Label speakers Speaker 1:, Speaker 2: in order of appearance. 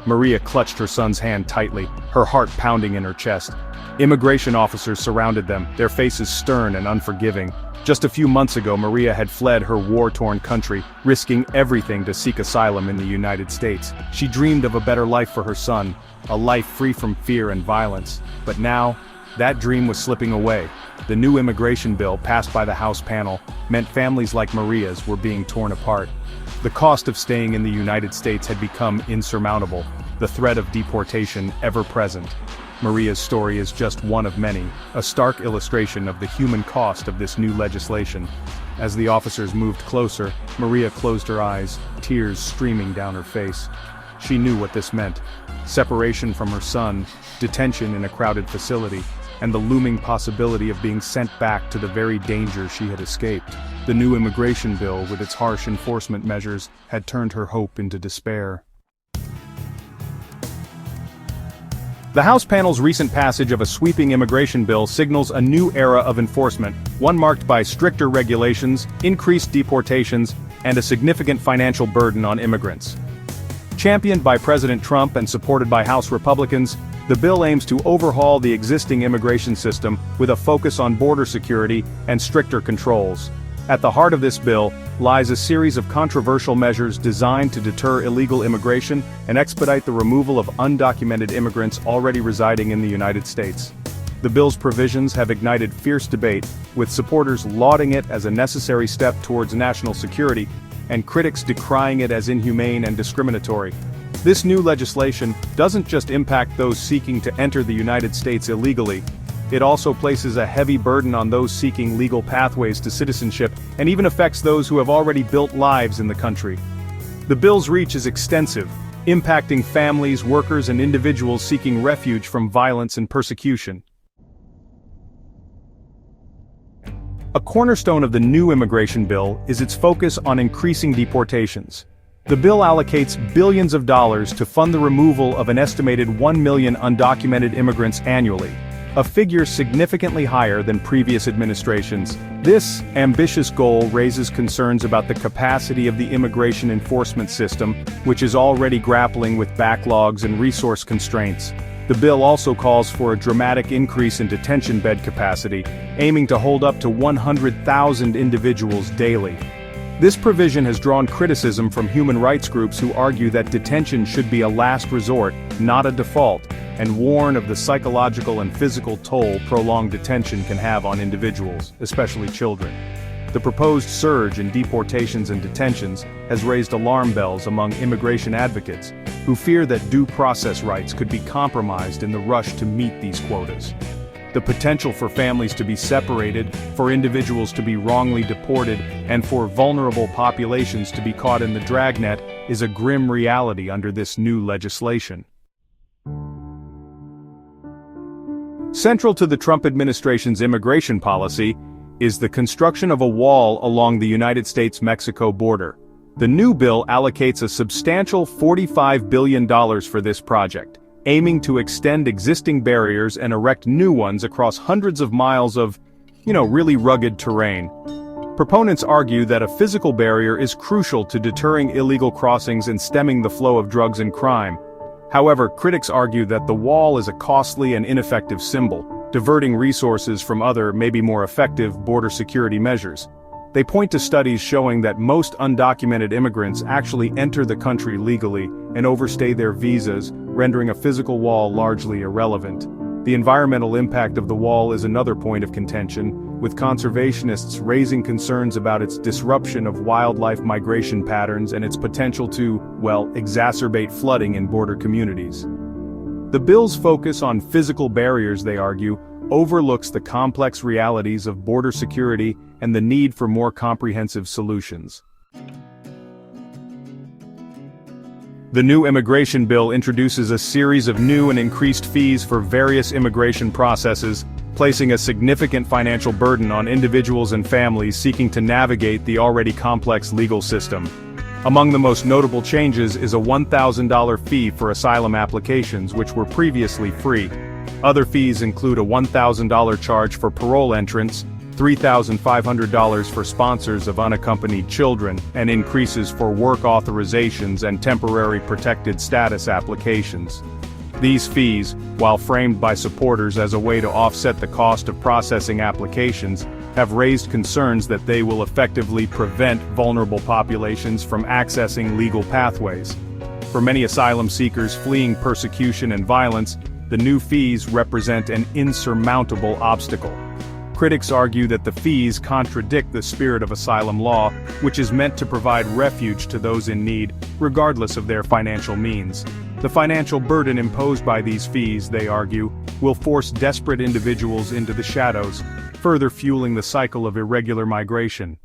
Speaker 1: Maria clutched her son's hand tightly, her heart pounding in her chest. Immigration officers surrounded them, their faces stern and unforgiving. Just a few months ago, Maria had fled her war-torn country, risking everything to seek asylum in the United States. She dreamed of a better life for her son, a life free from fear and violence. But now, that dream was slipping away. The new immigration bill passed by the House panel meant families like Maria's were being torn apart. The cost of staying in the United States had become insurmountable, the threat of deportation ever present. Maria's story is just one of many, a stark illustration of the human cost of this new legislation. As the officers moved closer, Maria closed her eyes, tears streaming down her face. She knew what this meant: separation from her son, detention in a crowded facility, and the looming possibility of being sent back to the very danger she had escaped. The new immigration bill, with its harsh enforcement measures, had turned her hope into despair. The House panel's recent passage of a sweeping immigration bill signals a new era of enforcement, one marked by stricter regulations, increased deportations, and a significant financial burden on immigrants. Championed by President Trump and supported by House Republicans, the bill aims to overhaul the existing immigration system with a focus on border security and stricter controls. At the heart of this bill lies a series of controversial measures designed to deter illegal immigration and expedite the removal of undocumented immigrants already residing in the United States. The bill's provisions have ignited fierce debate, with supporters lauding it as a necessary step towards national security, and critics decrying it as inhumane and discriminatory. This new legislation doesn't just impact those seeking to enter the United States illegally. It also places a heavy burden on those seeking legal pathways to citizenship, and even affects those who have already built lives in the country. The bill's reach is extensive, impacting families, workers, and individuals seeking refuge from violence and persecution. A cornerstone of the new immigration bill is its focus on increasing deportations. The bill allocates billions of dollars to fund the removal of an estimated 1 million undocumented immigrants annually, a figure significantly higher than previous administrations. This ambitious goal raises concerns about the capacity of the immigration enforcement system, which is already grappling with backlogs and resource constraints. The bill also calls for a dramatic increase in detention bed capacity, aiming to hold up to 100,000 individuals daily. This provision has drawn criticism from human rights groups who argue that detention should be a last resort, not a default, and warn of the psychological and physical toll prolonged detention can have on individuals, especially children. The proposed surge in deportations and detentions has raised alarm bells among immigration advocates, who fear that due process rights could be compromised in the rush to meet these quotas. The potential for families to be separated, for individuals to be wrongly deported, and for vulnerable populations to be caught in the dragnet is a grim reality under this new legislation. Central to the Trump administration's immigration policy is the construction of a wall along the United States-Mexico border. The new bill allocates a substantial $45 billion for this project, aiming to extend existing barriers and erect new ones across hundreds of miles of, really rugged terrain. Proponents argue that a physical barrier is crucial to deterring illegal crossings and stemming the flow of drugs and crime. However, critics argue that the wall is a costly and ineffective symbol, diverting resources from other, maybe more effective, border security measures. They point to studies showing that most undocumented immigrants actually enter the country legally and overstay their visas, rendering a physical wall largely irrelevant. The environmental impact of the wall is another point of contention, with conservationists raising concerns about its disruption of wildlife migration patterns and its potential to, exacerbate flooding in border communities. The bill's focus on physical barriers, they argue, overlooks the complex realities of border security and the need for more comprehensive solutions. The new immigration bill introduces a series of new and increased fees for various immigration processes, placing a significant financial burden on individuals and families seeking to navigate the already complex legal system. Among the most notable changes is a $1,000 fee for asylum applications, which were previously free. Other fees include a $1,000 charge for parole entrants, $3,500 for sponsors of unaccompanied children, and increases for work authorizations and temporary protected status applications. These fees, while framed by supporters as a way to offset the cost of processing applications, have raised concerns that they will effectively prevent vulnerable populations from accessing legal pathways. For many asylum seekers fleeing persecution and violence, the new fees represent an insurmountable obstacle. Critics argue that the fees contradict the spirit of asylum law, which is meant to provide refuge to those in need, regardless of their financial means. The financial burden imposed by these fees, they argue, will force desperate individuals into the shadows, further fueling the cycle of irregular migration.